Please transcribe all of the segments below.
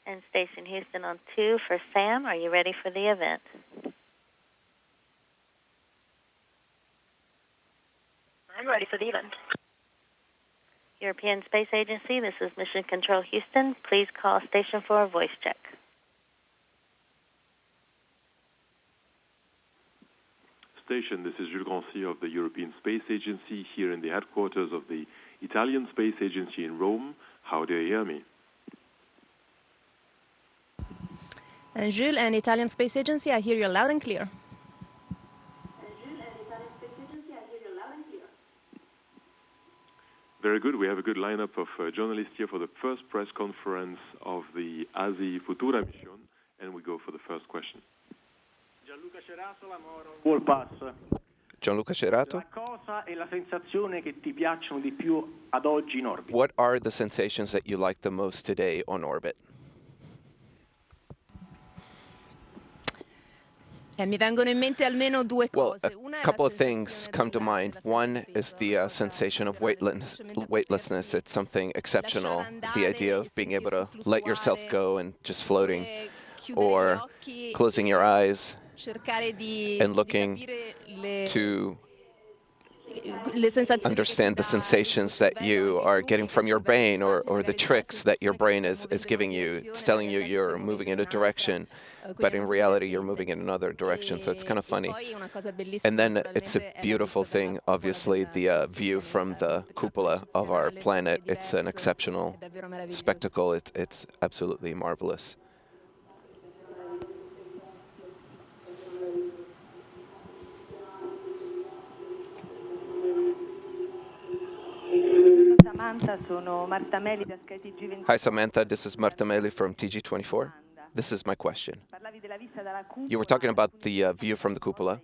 And Station Houston on 2 for Sam. Are you ready for the event? I'm ready for the event. European Space Agency, this is Mission Control Houston. Please call station for a voice check. Station, this is Jules Grandcy of the European Space Agency here in the headquarters of the Italian Space Agency in Rome. How do you hear me? Jules and Italian Space Agency, I hear you loud and clear. Very good. We have a good lineup of journalists here for the first press conference of the ASI Futura mission, and we go for the first question. Gianluca Cerato. What are the sensations that you like the most today on orbit? Well, a couple of things come to mind. One is the sensation of weightlessness. It's something exceptional. The idea of being able to let yourself go and just floating, or closing your eyes and looking to understand the sensations that you are getting from your brain, or the tricks that your brain is giving you. It's telling you you're moving in a direction, but in reality you're moving in another direction, so it's kind of funny. And then it's a beautiful thing, obviously, the view from the cupola of our planet. It's an exceptional spectacle. It's absolutely marvelous. Hi, Samantha. This is Marta Meli from TG24. This is my question. You were talking about the view from the cupola,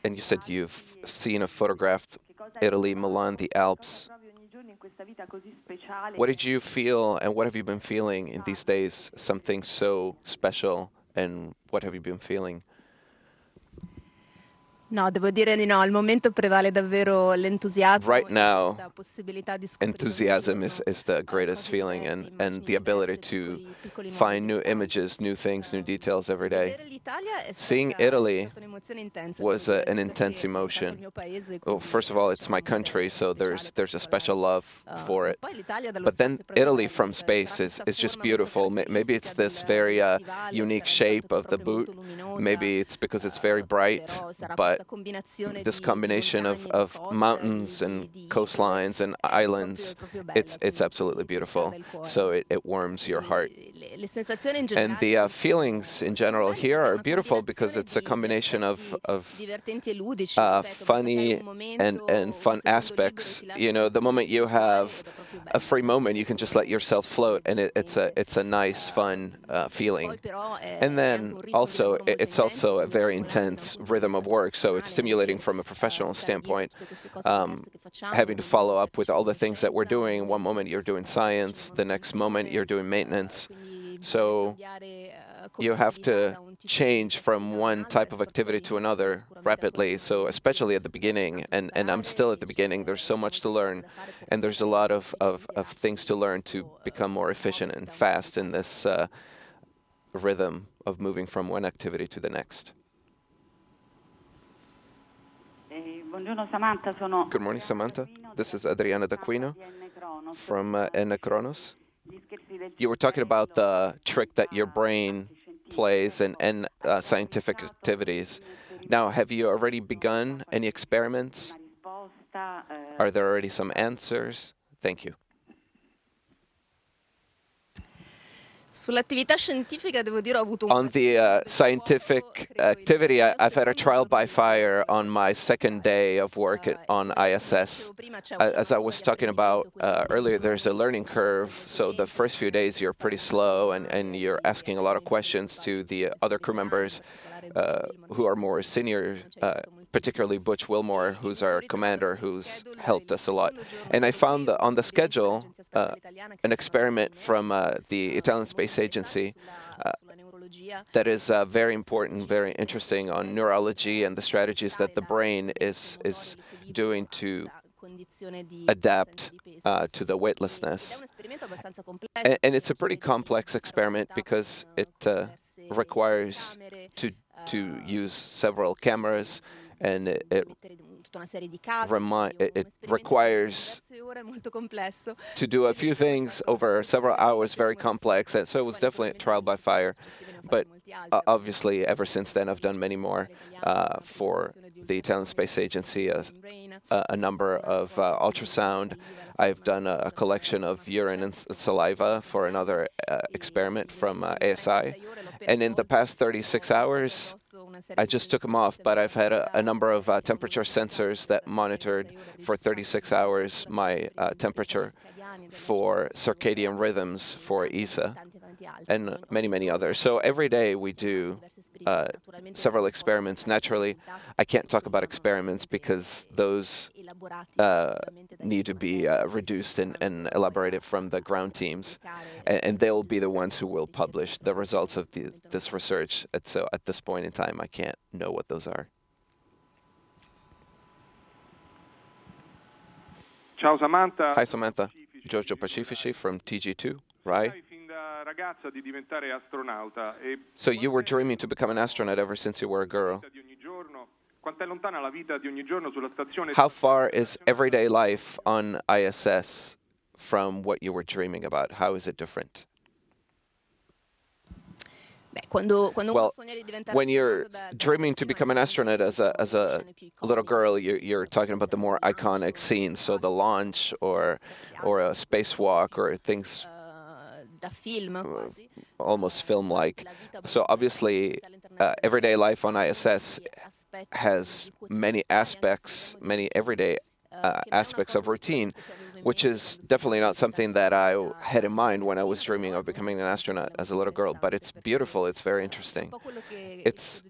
and you said you've seen or photographed Italy, Milan, the Alps. What did you feel, and what have you been feeling in these days? Something so special, and what have you been feeling? No, devo dire di no. Al momento prevale davvero l'entusiasmo. Right now, enthusiasm is the greatest feeling, and the ability to find new images, new things, new details every day. Seeing Italy was an intense emotion. Well, first of all, it's my country, so there's a special love for it. But then Italy from space is just beautiful. Maybe it's this very unique shape of the boot. Maybe it's because it's very bright, but this combination of mountains and coastlines and islands, it's absolutely beautiful. So it warms your heart. And the feelings in general here are beautiful because it's a combination of funny and fun aspects. You know, the moment you have a free moment, you can just let yourself float, and it's a nice, fun feeling. And then also, it's also a very intense rhythm of work, so it's stimulating from a professional standpoint, having to follow up with all the things that we're doing. One moment you're doing science, the next moment you're doing maintenance. So you have to change from one type of activity to another rapidly, so especially at the beginning, and I'm still at the beginning. There's so much to learn, and there's a lot of things to learn to become more efficient and fast in this rhythm of moving from one activity to the next. Good morning, Samantha. This is Adriana D'Aquino from Enechronos. You were talking about the trick that your brain plays and scientific activities. Now, have you already begun any experiments? Are there already some answers? Thank you. On the scientific activity, I've had a trial by fire on my second day of work on ISS. As I was talking about earlier, there's a learning curve, so the first few days you're pretty slow, and you're asking a lot of questions to the other crew members who are more senior, particularly Butch Wilmore, who's our commander, who's helped us a lot. And I found on the schedule an experiment from the Italian Space Agency that is very important, very interesting on neurology and the strategies that the brain is doing to adapt to the weightlessness. And it's a pretty complex experiment because it requires to use several cameras, and it requires to do a few things over several hours, very complex. And so it was definitely a trial by fire. But obviously, ever since then, I've done many more for the Italian Space Agency, a number of ultrasound. I've done a collection of urine and saliva for another experiment from ASI. And in the past 36 hours, I just took them off, but I've had a number of temperature sensors that monitored for 36 hours my temperature for circadian rhythms for ESA and many, many others. So every day we do several experiments. Naturally, I can't talk about experiments because those need to be reduced and elaborated from the ground teams, and they'll be the ones who will publish the results of this research. And so at this point in time, I can't know what those are. Ciao Samantha. Hi Samantha, Giorgio Pacifici from TG2, right? So you were dreaming to become an astronaut ever since you were a girl. How far is everyday life on ISS from what you were dreaming about? How is it different? Well, when you're dreaming to become an astronaut as a little girl, you're talking about the more iconic scenes, so the launch or a spacewalk or things almost film-like. So obviously, everyday life on ISS has many aspects, many everyday aspects of routine, which is definitely not something that I had in mind when I was dreaming of becoming an astronaut as a little girl. But it's beautiful. It's very interesting. It's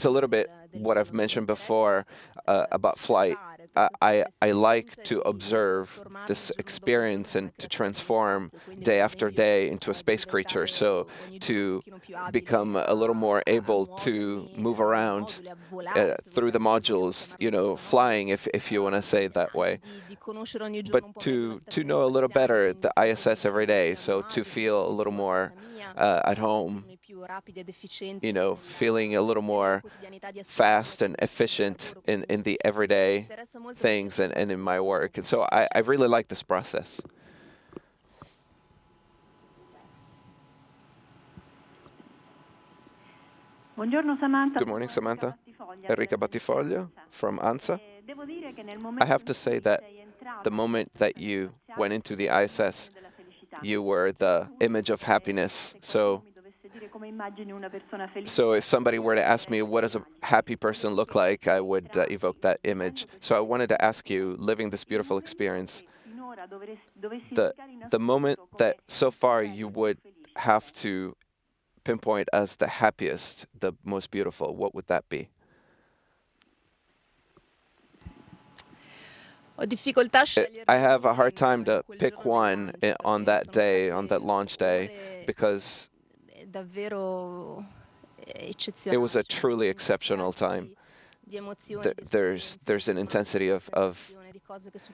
a little bit what I've mentioned before about flight. I like to observe this experience and to transform day after day into a space creature. So to become a little more able to move around through the modules, you know, flying, if you want to say it that way. But to know a little better the ISS every day, so to feel a little more at home, you know, feeling a little more fast and efficient in the everyday things and in my work. And so I really like this process. Good morning, Samantha. Enrica Battifoglio from ANSA. I have to say that the moment that you went into the ISS, you were the image of happiness. So if somebody were to ask me, what does a happy person look like, I would evoke that image. So I wanted to ask you, living this beautiful experience, the moment that so far you would have to pinpoint as the happiest, the most beautiful, what would that be? I have a hard time to pick one on that day, on that launch day, because it was a truly exceptional time. There's an intensity of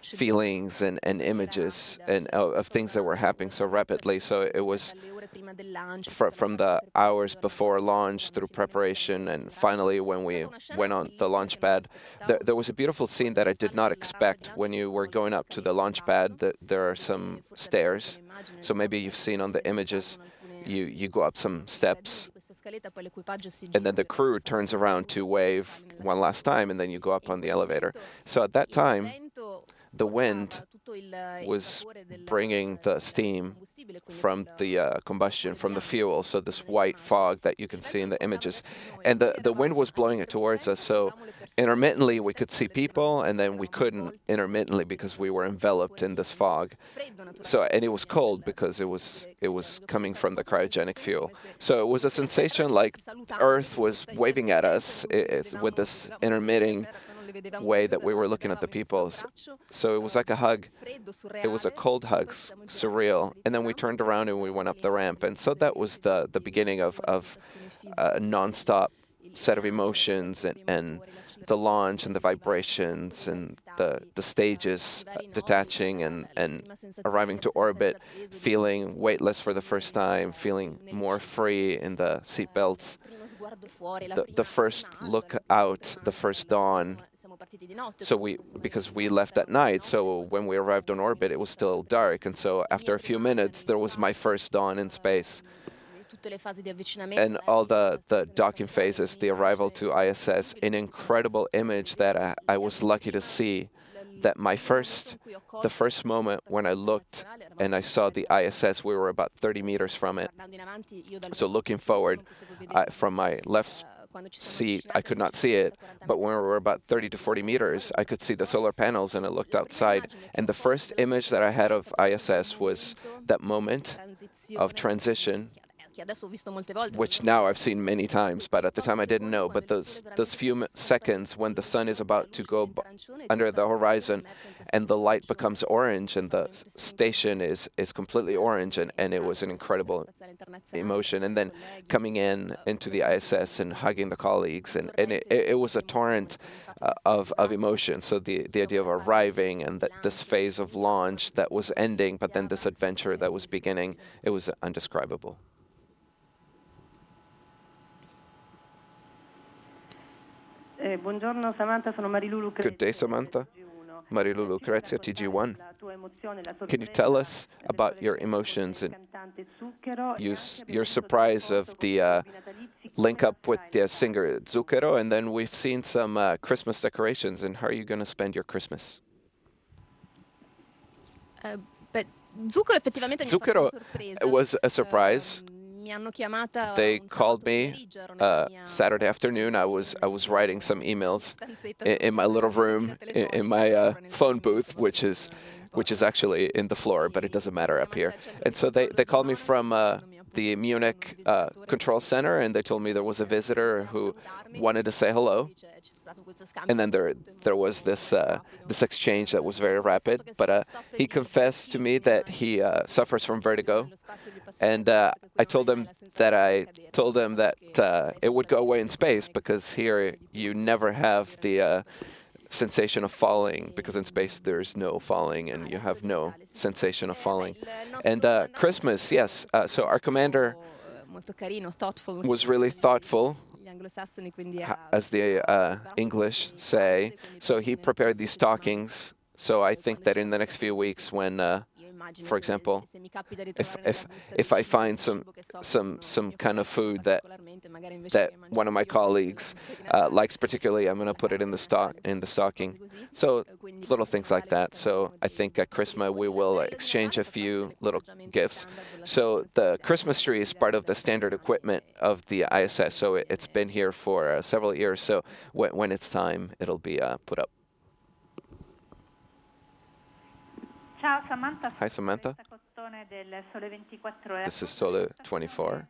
feelings and images and of things that were happening so rapidly. So it was from the hours before launch through preparation, and finally when we went on the launch pad, there was a beautiful scene that I did not expect. When you were going up to the launch pad, there are some stairs. So maybe you've seen on the images, you go up some steps, and then the crew turns around to wave one last time, and then you go up on the elevator. So at that time, the wind was bringing the steam from the combustion, from the fuel, so this white fog that you can see in the images. And the wind was blowing it towards us, so intermittently we could see people, and then we couldn't intermittently because we were enveloped in this fog. So, and it was cold because it was coming from the cryogenic fuel. So it was a sensation like Earth was waving at us with this intermitting way that we were looking at the people. So it was like a hug. It was a cold hug, surreal. And then we turned around and we went up the ramp. And so that was the beginning of a nonstop set of emotions and the launch and the vibrations and the stages detaching and arriving to orbit, feeling weightless for the first time, feeling more free in the seat belts. The first look out, the first dawn. So because we left at night, so when we arrived on orbit, it was still dark. And so after a few minutes, there was my first dawn in space. And all the docking phases, the arrival to ISS, an incredible image that I was lucky to see. That the first moment when I looked and I saw the ISS, we were about 30 meters from it. So looking forward, from my left seat, I could not see it, but when we were about 30 to 40 meters, I could see the solar panels, and I looked outside. And the first image that I had of ISS was that moment of transition, which now I've seen many times, but at the time I didn't know. But those few seconds when the sun is about to go under the horizon and the light becomes orange and the station is completely orange, and it was an incredible emotion. And then coming into the ISS and hugging the colleagues, and it was a torrent of emotion. So the idea of arriving and this phase of launch that was ending, but then this adventure that was beginning, it was undescribable. Buongiorno Samantha, sono Marilulu Crezia. Good day, Samantha. Marilulu Crezia, TG1. Can you tell us about your emotions and your surprise of the link up with the singer Zucchero? And then we've seen some Christmas decorations. And how are you going to spend your Christmas? Zucchero was a surprise. They called me Saturday afternoon. I was writing some emails in my little room in my phone booth, which is actually in the floor, but it doesn't matter up here. And so they called me from the Munich control center, and they told me there was a visitor who wanted to say hello. And then there was this exchange that was very rapid. But he confessed to me that he suffers from vertigo, and I told him that it would go away in space, because here you never have the sensation of falling, because in space there's no falling and you have no sensation of falling. And Christmas, yes. So our commander was really thoughtful, as the English say. So he prepared these stockings. So I think that in the next few weeks, when for example, if I find some kind of food that one of my colleagues likes particularly, I'm going to put it in the stocking. So little things like that. So I think at Christmas we will exchange a few little gifts. So the Christmas tree is part of the standard equipment of the ISS. So it's been here for several years. So when it's time, it'll be put up. Ciao Samantha. Hi Samantha. This is Sole 24.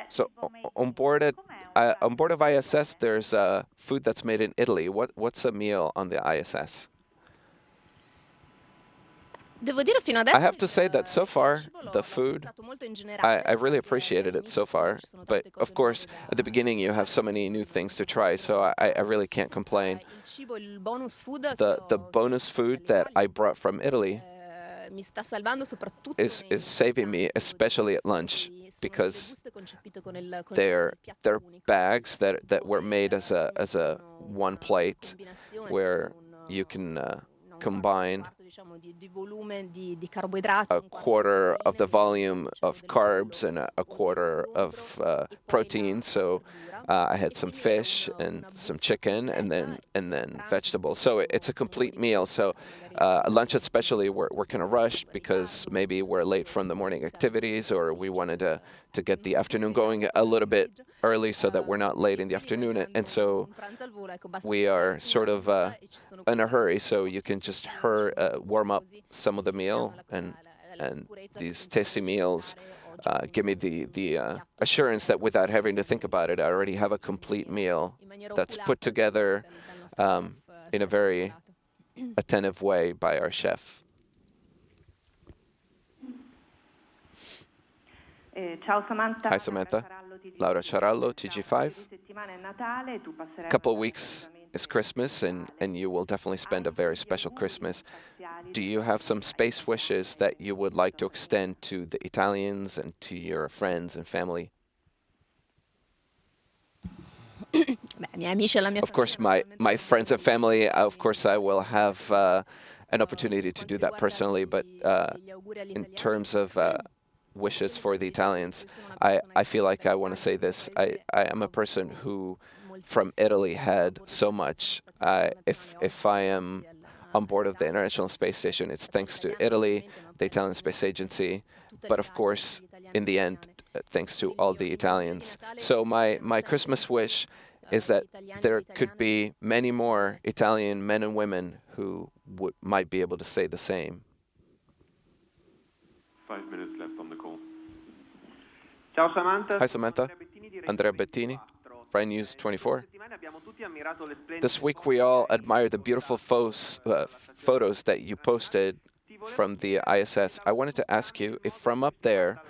So on board of ISS, there's food that's made in Italy. What's a meal on the ISS? I have to say that so far, the food, I really appreciated it so far. But of course, at the beginning, you have so many new things to try, so I really can't complain. The bonus food that I brought from Italy is saving me, especially at lunch, because they're bags that were made as a one plate, where you can combine a quarter of the volume of carbs and a quarter of protein. So I had some fish and some chicken, and then vegetables. So it's a complete meal. So lunch especially, we're kind of rushed because maybe we're late from the morning activities, or we wanted to get the afternoon going a little bit early so that we're not late in the afternoon. And so we are sort of in a hurry, so you can just warm up some of the meal, and these tasty meals give me the assurance that without having to think about it, I already have a complete meal that's put together in a very attentive way by our chef. Ciao Samantha. Hi Samantha. Laura Charallo, TG5. A couple of weeks is Christmas, and you will definitely spend a very special Christmas. Do you have some space wishes that you would like to extend to the Italians and to your friends and family? Of course, my friends and family, of course, I will have an opportunity to do that personally, but in terms of wishes for the Italians, I feel like I want to say this. I am a person who, from Italy, had so much. If I am on board of the International Space Station, it's thanks to Italy, the Italian Space Agency, but of course, in the end, thanks to all the Italians. So my Christmas wish is that there could be many more Italian men and women who might be able to say the same. 5 minutes left on the call. Ciao Samantha. Hi Samantha, Andrea Bettini, Prime News 24. This week we all admire the beautiful photos that you posted from the ISS. I wanted to ask you if from up there,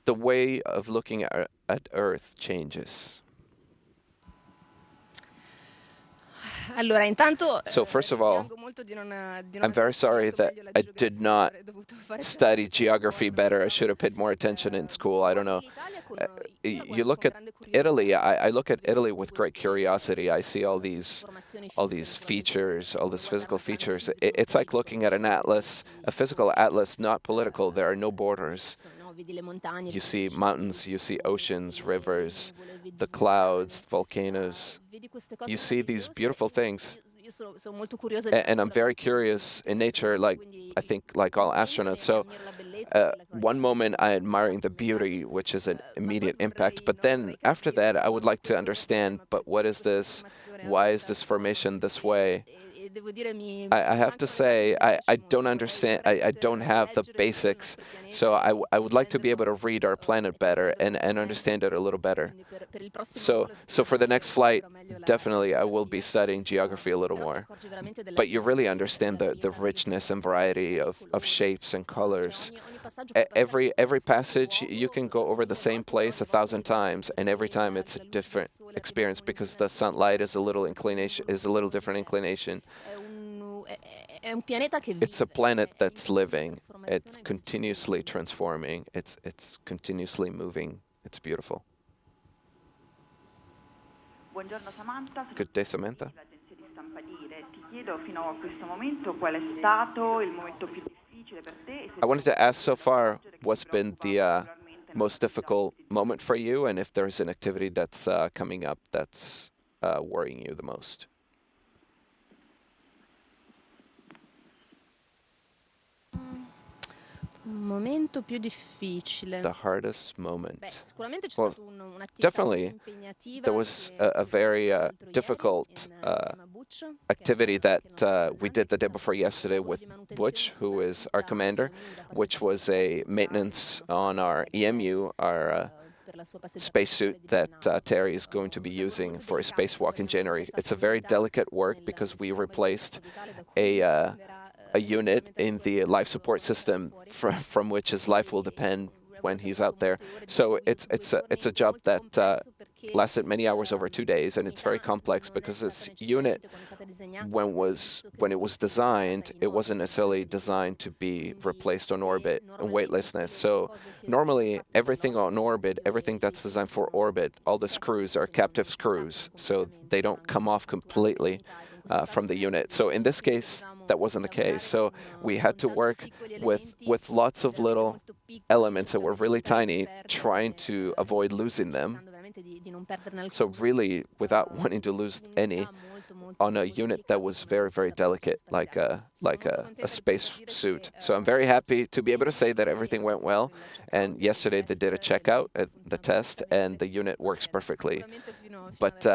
the way of looking at Earth changes. So first of all, I'm very sorry that I did not study geography better. I should have paid more attention in school. I don't know. You look at Italy. I look at Italy with great curiosity. I see all these features, all these physical features. It's like looking at an atlas, a physical atlas, not political. There are no borders. You see mountains, you see oceans, rivers, the clouds, volcanoes. You see these beautiful things. And I'm very curious in nature, I think like all astronauts. So one moment I'm admiring the beauty, which is an immediate impact. But then after that, I would like to understand, but what is this? Why is this formation this way? I have to say, I don't understand, I don't have the basics, so I would like to be able to read our planet better and understand it a little better. So for the next flight, definitely I will be studying geography a little more. But you really understand the richness and variety of shapes and colors. Every passage, you can go over the same place 1,000 times, and every time it's a different experience because the sunlight is a little different inclination. It's a planet that's living. It's continuously transforming. It's continuously moving. It's beautiful. Good day, Samantha. I wanted to ask so far what's been the most difficult moment for you, and if there's an activity that's coming up that's worrying you the most. The hardest moment. Well, definitely, there was a very difficult activity that we did the day before yesterday with Butch, who is our commander, which was a maintenance on our EMU, our spacesuit that Terry is going to be using for a spacewalk in January. It's a very delicate work because we replaced a unit in the life support system from which his life will depend when he's out there. So it's a job that lasted many hours over 2 days, and it's very complex because this unit, when it was designed, it wasn't necessarily designed to be replaced on orbit and weightlessness. So normally everything on orbit, everything that's designed for orbit, all the screws are captive screws, so they don't come off completely from the unit. So in this case, that wasn't the case. So we had to work with lots of little elements that were really tiny, trying to avoid losing them. So really, without wanting to lose any, on a unit that was very, very delicate, like a space suit. So I'm very happy to be able to say that everything went well. And yesterday they did a checkout at the test, and the unit works perfectly. But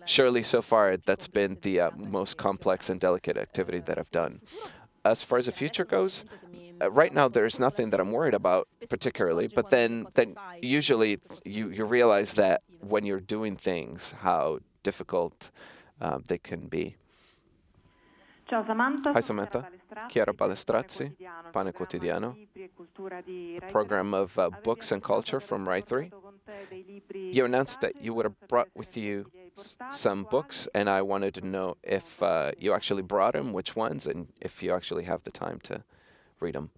surely so far, that's been the most complex and delicate activity that I've done. As far as the future goes, right now there's nothing that I'm worried about particularly, but then usually you realize that when you're doing things, how difficult they can be. Ciao Samantha. Hi Samantha, Chiara Palestrazzi, Pane Quotidiano, a program of books and culture from Rai 3. you announced that you would have brought with you some books, and I wanted to know if you actually brought them, which ones, and if you actually have the time to read them.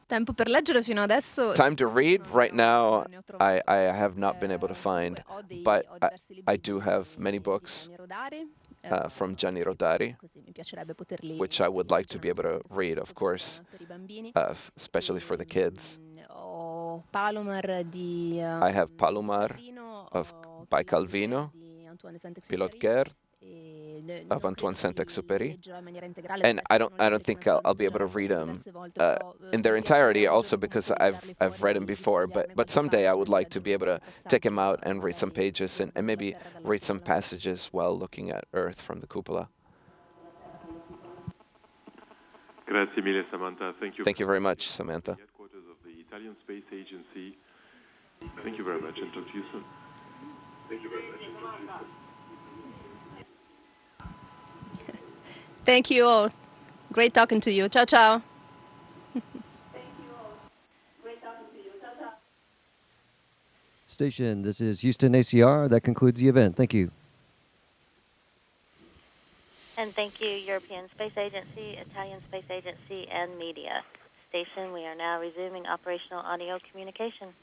Tempo per leggere fino adesso. Time to read right now, I have not been able to find, but I do have many books from Gianni Rodari, which I would like to be able to read, of course, especially for the kids. I have Palomar by Calvino, Pilotker of Antoine Saint-Exupéry, and I don't think I'll be able to read them in their entirety. Also because I've read them before, but someday I would like to be able to take them out and read some pages and maybe read some passages while looking at Earth from the cupola. Grazie mille, Samantha. Thank you very much, Samantha. Headquarters of the Italian Space Agency. Thank you very much, and talk to you soon. Thank you very much, and talk to you soon. Thank you all. Great talking to you. Ciao, ciao. Station, this is Houston ACR. That concludes the event. Thank you. And thank you, European Space Agency, Italian Space Agency, and media. Station, we are now resuming operational audio communication.